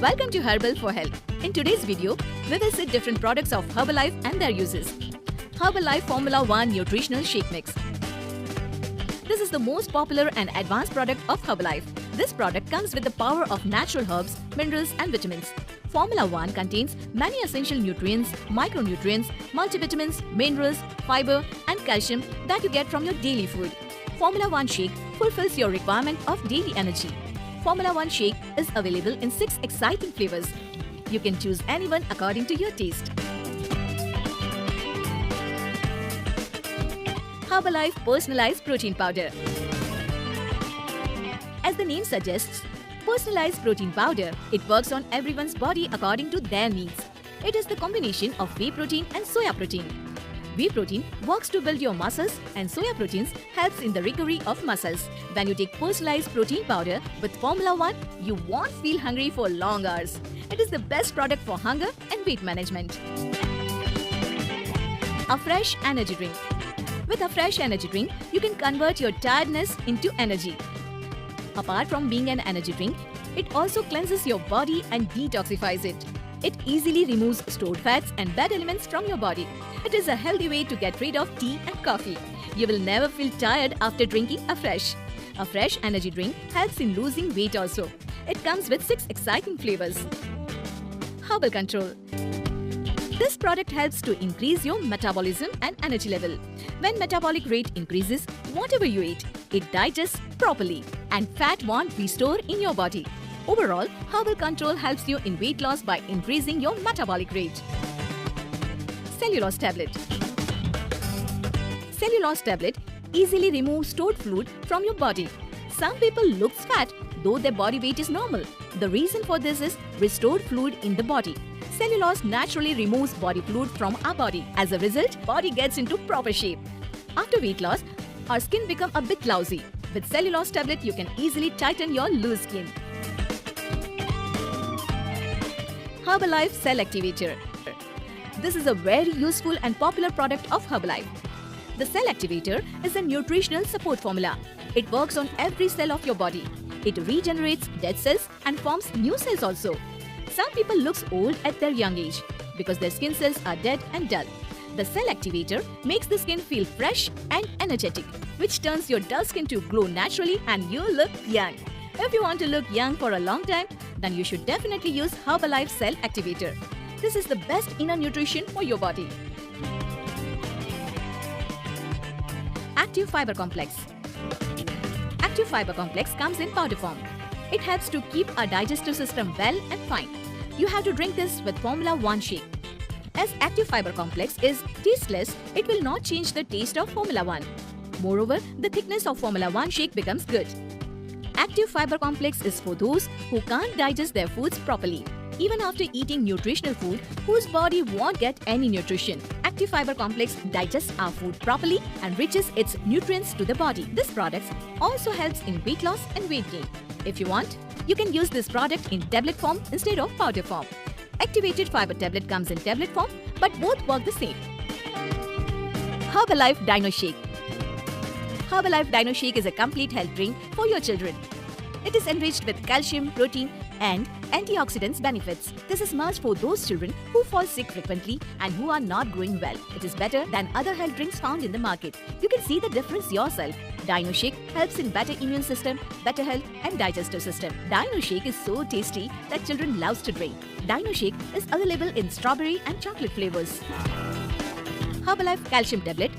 Welcome to Herbal for Health. In today's video, we will see different products of Herbalife and their uses. Herbalife Formula 1 Nutritional Shake Mix. This is the most popular and advanced product of Herbalife. This product comes with the power of natural herbs, minerals and vitamins. Formula 1 contains many essential nutrients, micronutrients, multivitamins, minerals, fiber and calcium that you get from your daily food. Formula 1 Shake fulfills your requirement of daily energy. Formula 1 Shake is available in 6 exciting flavors. You can choose any one according to your taste. Herbalife Personalized Protein Powder. As the name suggests, personalized protein powder, it works on everyone's body according to their needs. It is the combination of whey protein and soya protein. Whey protein works to build your muscles and soya proteins helps in the recovery of muscles. When you take personalized protein powder with Formula 1, you won't feel hungry for long hours. It is the best product for hunger and weight management. A fresh energy drink. With a fresh energy drink, you can convert your tiredness into energy. Apart from being an energy drink, it also cleanses your body and detoxifies it. It easily removes stored fats and bad elements from your body. It is a healthy way to get rid of tea and coffee. You will never feel tired after drinking a fresh. A fresh energy drink helps in losing weight also. It comes with 6 exciting flavors. Herbal Control. This product helps to increase your metabolism and energy level. When metabolic rate increases, whatever you eat, it digests properly and fat won't be stored in your body. Overall, Herbal Control helps you in weight loss by increasing your metabolic rate. Cellulose Tablet. Cellulose tablet easily removes stored fluid from your body. Some people look fat though their body weight is normal. The reason for this is restored fluid in the body. Cellulose naturally removes body fluid from our body. As a result, body gets into proper shape. After weight loss, our skin becomes a bit lousy. With cellulose tablet, you can easily tighten your loose skin. Herbalife Cell Activator. This is a very useful and popular product of Herbalife. The Cell Activator is a nutritional support formula. It works on every cell of your body. It regenerates dead cells and forms new cells also. Some people look old at their young age because their skin cells are dead and dull. The Cell Activator makes the skin feel fresh and energetic, which turns your dull skin to glow naturally and you look young. If you want to look young for a long time, then you should definitely use Herbalife Cell Activator. This is the best inner nutrition for your body. Active Fiber Complex. Active Fiber Complex comes in powder form. It helps to keep our digestive system well and fine. You have to drink this with Formula 1 Shake. As Active Fiber Complex is tasteless, it will not change the taste of Formula 1. Moreover, the thickness of Formula 1 Shake becomes good. Active Fiber Complex is for those who can't digest their foods properly. Even after eating nutritional food, whose body won't get any nutrition. Active Fiber Complex digests our food properly and reaches its nutrients to the body. This product also helps in weight loss and weight gain. If you want, you can use this product in tablet form instead of powder form. Activated Fiber Tablet comes in tablet form, but both work the same. Herbalife Dino Shake. Herbalife Dino Shake is a complete health drink for your children. It is enriched with calcium, protein and antioxidants benefits. This is must for those children who fall sick frequently and who are not growing well. It is better than other health drinks found in the market. You can see the difference yourself. Dino Shake helps in better immune system, better health and digestive system. Dino Shake is so tasty that children love to drink. Dino Shake is available in strawberry and chocolate flavors. Herbalife Calcium Tablet.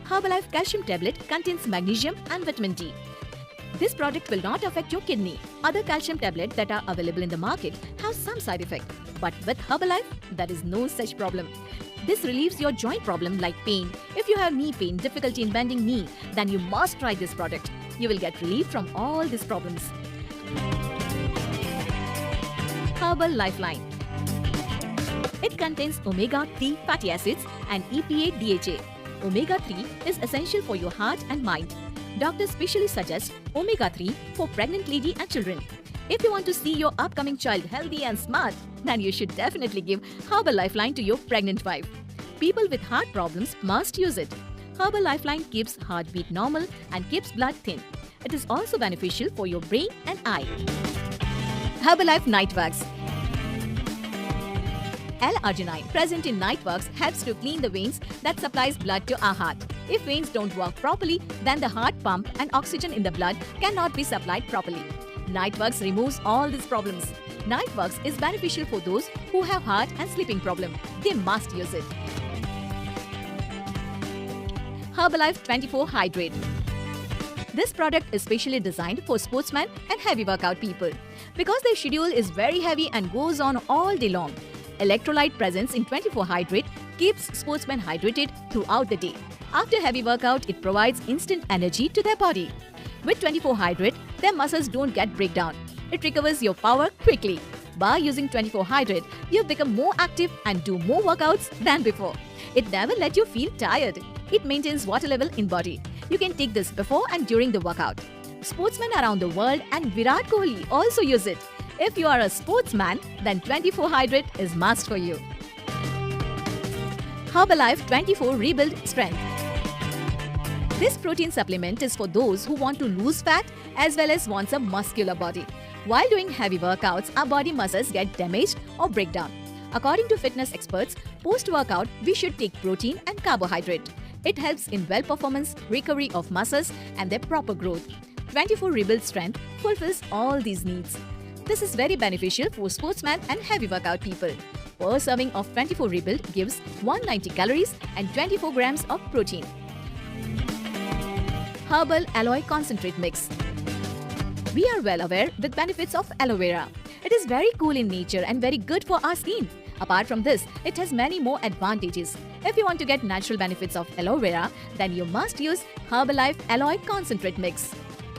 Herbalife Calcium Tablet contains magnesium and vitamin D. This product will not affect your kidney. Other calcium tablets that are available in the market have some side effect. But with Herbalife, there is no such problem. This relieves your joint problem like pain. If you have knee pain, difficulty in bending knee, then you must try this product. You will get relief from all these problems. Herbal Lifeline. It contains omega-3 fatty acids and EPA-DHA. Omega-3 is essential for your heart and mind. Doctors specially suggest omega-3 for pregnant lady and children. If you want to see your upcoming child healthy and smart, then you should definitely give Herbal Lifeline to your pregnant wife. People with heart problems must use it. Herbal Lifeline keeps heartbeat normal and keeps blood thin. It is also beneficial for your brain and eye. Herbalife Nightworks. L-arginine present in Nightworks helps to clean the veins that supplies blood to our heart. If veins don't work properly, then the heart pump and oxygen in the blood cannot be supplied properly. Nightworks removes all these problems. Nightworks is beneficial for those who have heart and sleeping problem. They must use it. Herbalife 24 Hydrate. This product is specially designed for sportsmen and heavy workout people. Because their schedule is very heavy and goes on all day long, electrolyte presence in 24 Hydrate keeps sportsmen hydrated throughout the day. After heavy workout, it provides instant energy to their body. With 24 Hydrate, their muscles don't get breakdown. It recovers your power quickly. By using 24 Hydrate, you become more active and do more workouts than before. It never let you feel tired. It maintains water level in body. You can take this before and during the workout. Sportsmen around the world and Virat Kohli also use it. If you are a sportsman, then 24 Hydrate is must for you. Herbalife 24 Rebuild Strength. This protein supplement is for those who want to lose fat as well as wants a muscular body. While doing heavy workouts, our body muscles get damaged or break down. According to fitness experts, post-workout, we should take protein and carbohydrate. It helps in well performance, recovery of muscles and their proper growth. 24 Rebuild Strength fulfills all these needs. This is very beneficial for sportsmen and heavy workout people. Per serving of 24 Rebuild gives 190 calories and 24 grams of protein. Herbal Aloe Concentrate Mix. We are well aware with benefits of aloe vera. It is very cool in nature and very good for our skin. Apart from this, it has many more advantages. If you want to get natural benefits of aloe vera, then you must use Herbalife Aloe Concentrate Mix.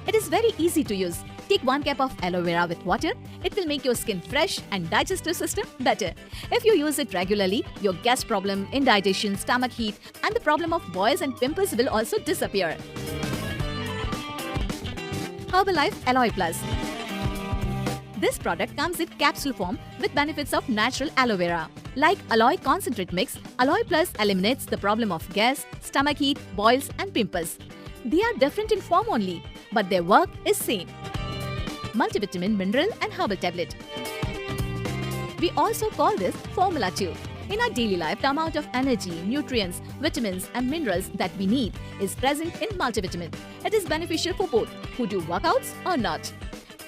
It is very easy to use. Take 1 cup of aloe vera with water. It will make your skin fresh and digestive system better. If you use it regularly, your gas problem, indigestion, stomach heat, and the problem of boils and pimples will also disappear. Herbalife Aloe Plus. This product comes in capsule form with benefits of natural aloe vera. Like Aloe Concentrate Mix, Aloe Plus eliminates the problem of gas, stomach heat, boils and pimples. They are different in form only, but their work is same. Multivitamin, mineral and herbal tablet. We also call this Formula 2. In our daily life, the amount of energy, nutrients, vitamins and minerals that we need is present in multivitamin. It is beneficial for both who do workouts or not.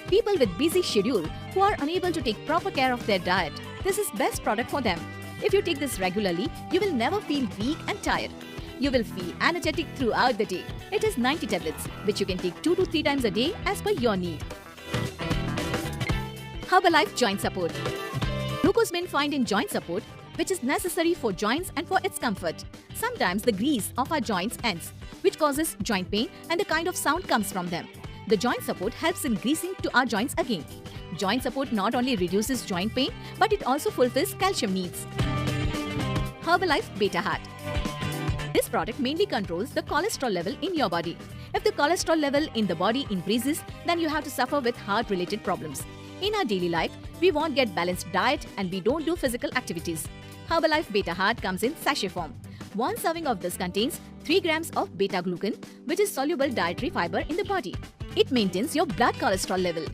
People with busy schedule who are unable to take proper care of their diet, this is best product for them. If you take this regularly, you will never feel weak and tired. You will feel energetic throughout the day. It is 90 tablets, which you can take 2 to 3 times a day as per your need. Herbalife Joint Support. Glucose been found in joint support, which is necessary for joints and for its comfort. Sometimes the grease of our joints ends, which causes joint pain and the kind of sound comes from them. The joint support helps in greasing to our joints again. Joint support not only reduces joint pain, but it also fulfills calcium needs. Herbalife Beta Heart. This product mainly controls the cholesterol level in your body. If the cholesterol level in the body increases, then you have to suffer with heart-related problems. In our daily life, we won't get balanced diet and we don't do physical activities. Herbalife Beta Heart comes in sachet form. 1 serving of this contains 3 grams of beta-glucan, which is soluble dietary fiber in the body. It maintains your blood cholesterol level.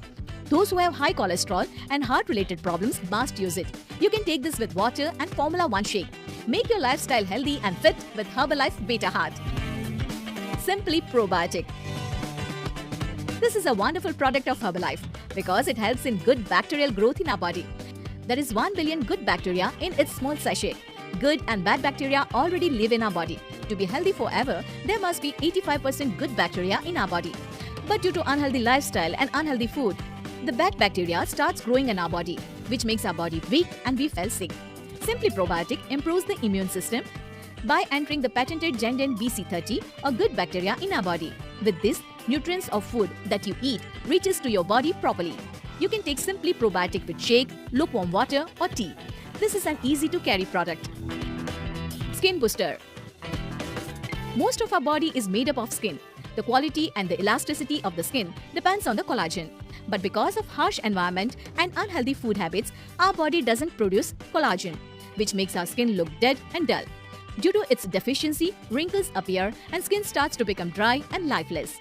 Those who have high cholesterol and heart-related problems must use it. You can take this with water and Formula 1 shake. Make your lifestyle healthy and fit with Herbalife Beta Heart. Simply Probiotic. This is a wonderful product of Herbalife because it helps in good bacterial growth in our body. There is 1 billion good bacteria in its small sachet. Good and bad bacteria already live in our body. To be healthy forever, there must be 85% good bacteria in our body. But due to unhealthy lifestyle and unhealthy food, the bad bacteria starts growing in our body, which makes our body weak and we fell sick. Simply Probiotic improves the immune system by entering the patented Genden BC30 or good bacteria in our body. With this, nutrients of food that you eat reaches to your body properly. You can take Simply Probiotic with shake, lukewarm water or tea. This is an easy to carry product. Skin Booster. Most of our body is made up of skin. The quality and the elasticity of the skin depends on the collagen. But because of harsh environment and unhealthy food habits, our body doesn't produce collagen, which makes our skin look dead and dull. Due to its deficiency, wrinkles appear and skin starts to become dry and lifeless.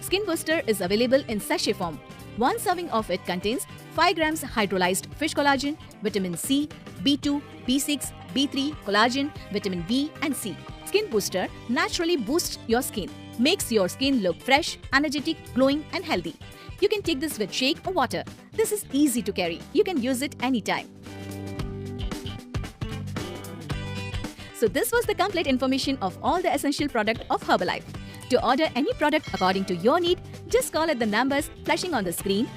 Skin Booster is available in sachet form. One serving of it contains 5 grams hydrolyzed fish collagen, vitamin C, B2, B6, B3, collagen, vitamin B and C. Skin Booster naturally boosts your skin, makes your skin look fresh, energetic, glowing and healthy. You can take this with shake or water. This is easy to carry. You can use it anytime. So this was the complete information of all the essential product of Herbalife. To order any product according to your need, just call at the numbers flashing on the screen